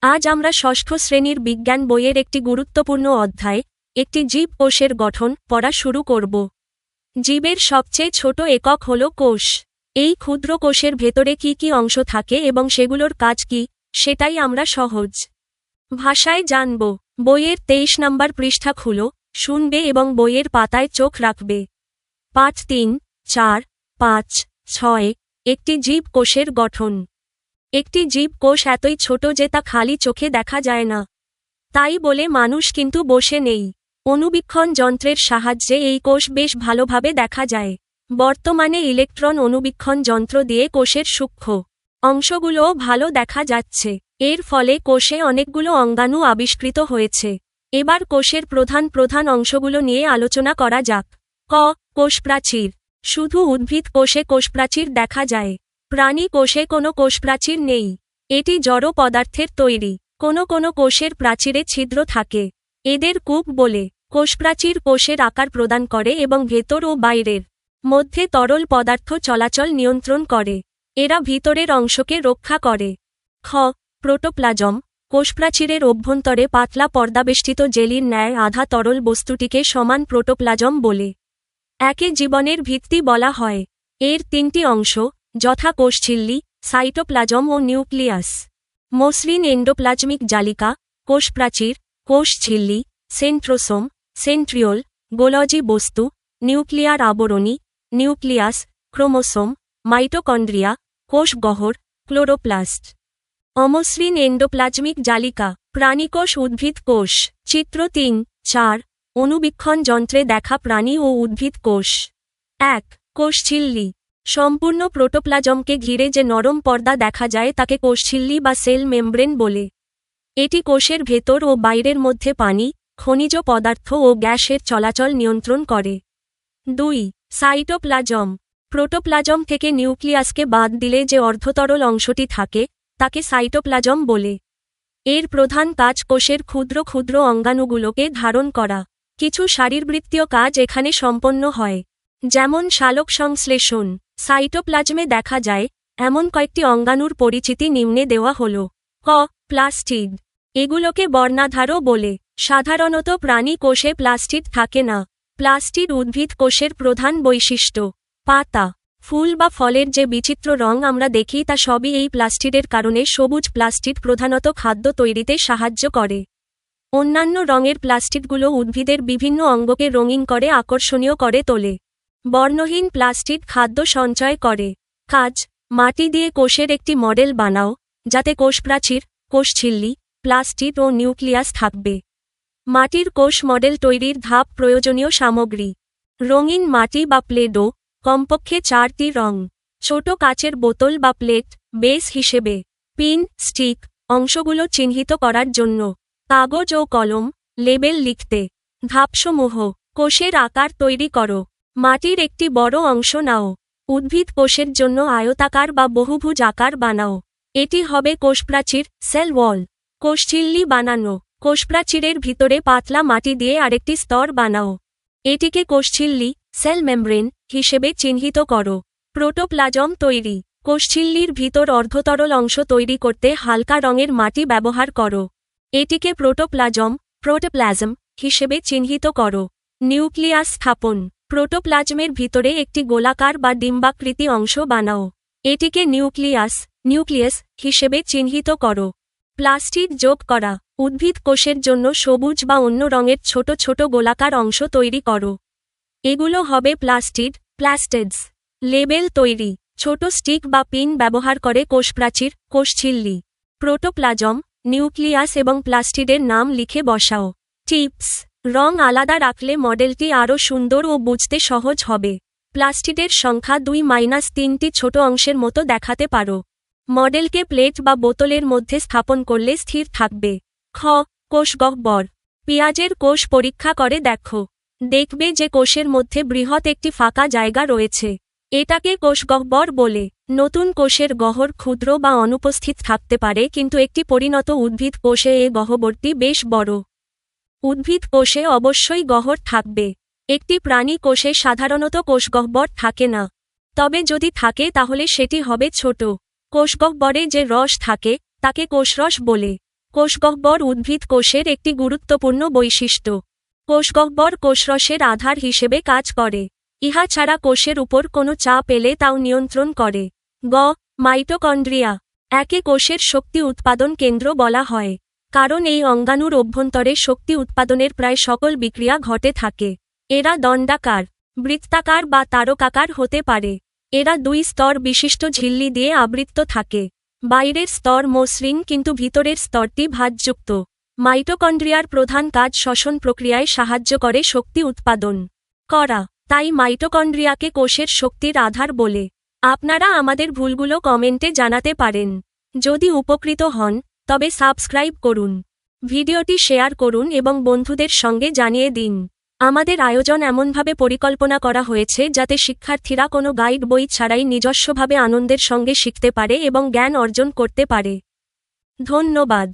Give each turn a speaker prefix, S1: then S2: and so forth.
S1: আজ আমরা ষষ্ঠ শ্রেণীর বিজ্ঞান বইয়ের একটি গুরুত্বপূর্ণ অধ্যায়, একটি জীব কোষের গঠন, পড়া শুরু করব। জীবের সবচেয়ে ছোট একক হল কোষ। এই ক্ষুদ্র কোষের ভেতরে কি কি অংশ থাকে এবং সেগুলোর কাজ কি, সেটাই আমরা সহজ ভাষায় জানব। বইয়ের 23 নম্বর পৃষ্ঠা খুলো, শুনবে এবং বইয়ের পাতায় চোখ রাখবে। পাঠ 3, 4, 5, 6। একটি জীব কোষের গঠন। একটি জীব কোষ এতই ছোট যে তা খালি চোখে দেখা যায় না। তাই বলে মানুষ কিন্তু বসে নেই। অণুবীক্ষণ যন্ত্রের সাহায্যে এই কোষ বেশ ভালোভাবে দেখা যায়। বর্তমানে ইলেকট্রন অণুবীক্ষণ যন্ত্র দিয়ে কোষের সূক্ষ্ম অংশগুলোও ভালো দেখা যাচ্ছে। এর ফলে কোষে অনেকগুলো অঙ্গাণু আবিষ্কৃত হয়েছে। এবার কোষের প্রধান প্রধান অংশগুলো নিয়ে আলোচনা করা যাক। ক. কোষপ্রাচীর। শুধু উদ্ভিদ কোষে কোষপ্রাচীর দেখা যায়। প্রাণী কোষে কোনো কোষপ্রাচীর নেই। এটি জড় পদার্থের তৈরি। কোনো কোনো কোষের প্রাচীরে ছিদ্র থাকে। এদের কূপ বলে। কোষপ্রাচীর কোষের আকার প্রদান করে এবং ভেতর ও বাইরের মধ্যে তরল পদার্থ চলাচল নিয়ন্ত্রণ করে। এরা ভিতরের অংশকে রক্ষা করে। খ. প্রোটোপ্লাজম। কোষপ্রাচীরের অভ্যন্তরে পাতলা পর্দাবেষ্টিত জেলির ন্যায় আধা তরল বস্তুটিকে সমান প্রোটোপ্লাজম বলে। একে জীবনের ভিত্তি বলা হয়। এর 3টি অংশ, যথা কোষঝিল্লি, সাইটোপ্লাজম ও নিউক্লিয়াস। মসৃণ এন্ডোপ্লাজমিক জালিকা, কোষপ্রাচীর, কোষঝিল্লি, সেন্ট্রোসোম, সেন্ট্রিওল, গোলজি বস্তু, নিউক্লিয়ার আবরণী, নিউক্লিয়াস, ক্রোমোসোম, মাইটোকন্ড্রিয়া, কোষগহ্বর, ক্লোরোপ্লাস্ট। অমসৃণ এন্ডোপ্লাজমিক জালিকা। প্রাণীকোষ, উদ্ভিদ কোষ। চিত্র 3, 4। অণুবীক্ষণ যন্ত্রে দেখা প্রাণী ও উদ্ভিদ কোষ। 1. কোষঝিল্লি। সম্পূর্ণ প্রোটোপ্লাজমকে ঘিরে যে নরম পর্দা দেখা যায় তাকে কোষঝিল্লি বা সেল মেমব্রেন বলে। এটি কোষের ভেতর ও বাইরের মধ্যে পানি, খনিজ পদার্থ ও গ্যাসের চলাচল নিয়ন্ত্রণ করে। 2. সাইটোপ্লাজম। প্রোটোপ্লাজম থেকে নিউক্লিয়াসকে বাদ দিলে যে অর্ধতরল অংশটি থাকে, তাকে সাইটোপ্লাজম বলে। এর প্রধান কাজ কোষের ক্ষুদ্র ক্ষুদ্র অঙ্গাণুগুলোকে ধারণ করা। কিছু শারীরবৃত্তীয় কাজ এখানে সম্পন্ন হয়, যেমন সালোক সংশ্লেষণ। সাইটোপ্লাজমে দেখা যায় এমন কয়েকটি অঙ্গাণুর পরিচিতি নিম্নে দেওয়া হল। ক. প্লাস্টিড। এগুলোকে বর্ণাধারও বলে। সাধারণত প্রাণী কোষে প্লাস্টিড থাকে না। প্লাস্টিড উদ্ভিদ কোষের প্রধান বৈশিষ্ট্য। পাতা, ফুল বা ফলের যে বিচিত্র রং আমরা দেখি তা সবই এই প্লাস্টিডের কারণে। সবুজ প্লাস্টিড প্রধানত খাদ্য তৈরিতে সাহায্য করে। অন্যান্য রঙের প্লাস্টিডগুলো উদ্ভিদের বিভিন্ন অঙ্গকে রঙিন করে আকর্ষণীয় করে তোলে। বর্ণহীন প্লাস্টিড খাদ্য সঞ্চয় করে। কাজ: মাটি দিয়ে কোষের একটি মডেল বানাও, যাতে কোষপ্রাচীর, কোষঝিল্লি, প্লাস্টিড ও নিউক্লিয়াস থাকবে। মাটির কোষ মডেল তৈরির ধাপ: প্রয়োজনীয় সামগ্রী: রঙিন মাটি বা প্লে-ডো, কমপক্ষে 4টি রং। ছোট কাচের বোতল বা প্লেট, বেস হিসেবে। পিন, স্টিক, অংশগুলো চিহ্নিত করার জন্য। কাগজ ও কলম, লেবেল লিখতে। ধাপসমূহ: কোষের আকার তৈরি করো। মাটির একটি বড় অংশ নাও। উদ্ভিদ কোষের জন্য আয়তাকার বা বহুভুজ আকার বানাও। এটি হবে কোষপ্রাচীর, সেল ওয়াল। কোষঝিল্লি বানানো: কোষপ্রাচীরের ভিতরে পাতলা মাটি দিয়ে আরেকটি স্তর বানাও। এটিকে কোষঝিল্লি, সেল মেমব্রেন হিসেবে চিহ্নিত করো। প্রোটোপ্লাজম তৈরি: কোষঝিল্লির ভিতর অর্ধতরল অংশ তৈরি করতে হালকা রঙের মাটি ব্যবহার করো। এটিকে প্রোটোপ্লাজম, প্রোটোপ্লাজম হিসেবে চিহ্নিত করো। নিউক্লিয়াস স্থাপন: প্রোটোপ্লাজমের ভিতরে একটি গোলাকার বা ডিম্বাকৃতি অংশ বানাও। এটিকে নিউক্লিয়াস, নিউক্লিয়াস হিসেবে চিহ্নিত করো। প্লাস্টিড যোগ করা: উদ্ভিদ কোষের জন্য সবুজ বা অন্য রঙের ছোট ছোট গোলাকার অংশ তৈরি করো। এগুলো হবে প্লাস্টিড, প্লাস্টিডস। লেবেল তৈরি: ছোট স্টিক বা পিন ব্যবহার করে কোষপ্রাচীর, কোষঝিল্লি, প্রোটোপ্লাজম, নিউক্লিয়াস এবং প্লাস্টিডের নাম লিখে বসাও। টিপস: রং আলাদা রাখলে মডেলটি আরও সুন্দর ও বুঝতে সহজ হবে। প্লাস্টিডের সংখ্যা 2-3টি ছোট অংশের মতো দেখাতে পারো। মডেলকে প্লেট বা বোতলের মধ্যে স্থাপন করলে স্থির থাকবে। খ. কোষগহ্বর। পেঁয়াজের কোষ পরীক্ষা করে দেখো। দেখবে যে কোষের মধ্যে বৃহৎ একটি ফাঁকা জায়গা রয়েছে। এটাকে কোষগহ্বর বলে। নতুন কোষের গহ্বর ক্ষুদ্র বা অনুপস্থিত থাকতে পারে, কিন্তু একটি পরিণত উদ্ভিদ কোষে এ গহ্বরটি বেশ বড়। উদ্ভিদ কোষে অবশ্যই গহ্বর থাকবে। একটি প্রাণী কোষে সাধারণত কোষগহ্বর থাকে না। তবে যদি থাকে তাহলে সেটি হবে ছোট। কোষগহ্বরে যে রস থাকে তাকে কোষরস বলে। কোষগহ্বর উদ্ভিদ কোষের একটি গুরুত্বপূর্ণ বৈশিষ্ট্য। কোষগহ্বর কোষরসের আধার হিসেবে কাজ করে। ইহা ছাড়া কোষের উপর কোনো চাপ এলে তাও নিয়ন্ত্রণ করে। মাইটোকন্ড্রিয়া একে কোষের শক্তি উৎপাদন কেন্দ্র বলা হয়, কারণ এই অঙ্গাণুর অভ্যন্তরে শক্তি উৎপাদনের প্রায় সকল বিক্রিয়া ঘটে থাকে। এরা দণ্ডাকার, বৃত্তাকার বা তারকাকার হতে পারে। এরা 2 স্তর বিশিষ্ট ঝিল্লি দিয়ে আবৃত থাকে। বাইরের স্তর মসৃণ কিন্তু ভিতরের স্তরটি ভাঁজযুক্ত। মাইটোকন্ড্রিয়ার প্রধান কাজ শ্বসন প্রক্রিয়ায় সাহায্য করে শক্তি উৎপাদন করা, তাই মাইটোকন্ড্রিয়াকে কোষের শক্তির আধার বলে। আপনারা আমাদের ভুলগুলো কমেন্টে জানাতে পারেন। যদি উপকৃত হন তবে সাবস্ক্রাইব করুন, ভিডিওটি শেয়ার করুন এবং বন্ধুদের সঙ্গে জানিয়ে দিন। আমাদের আয়োজন এমনভাবে পরিকল্পনা করা হয়েছে যাতে শিক্ষার্থীরা কোনো গাইড বই ছাড়াই নিজস্বভাবে আনন্দের সঙ্গে শিখতে পারে এবং জ্ঞান অর্জন করতে পারে। ধন্যবাদ।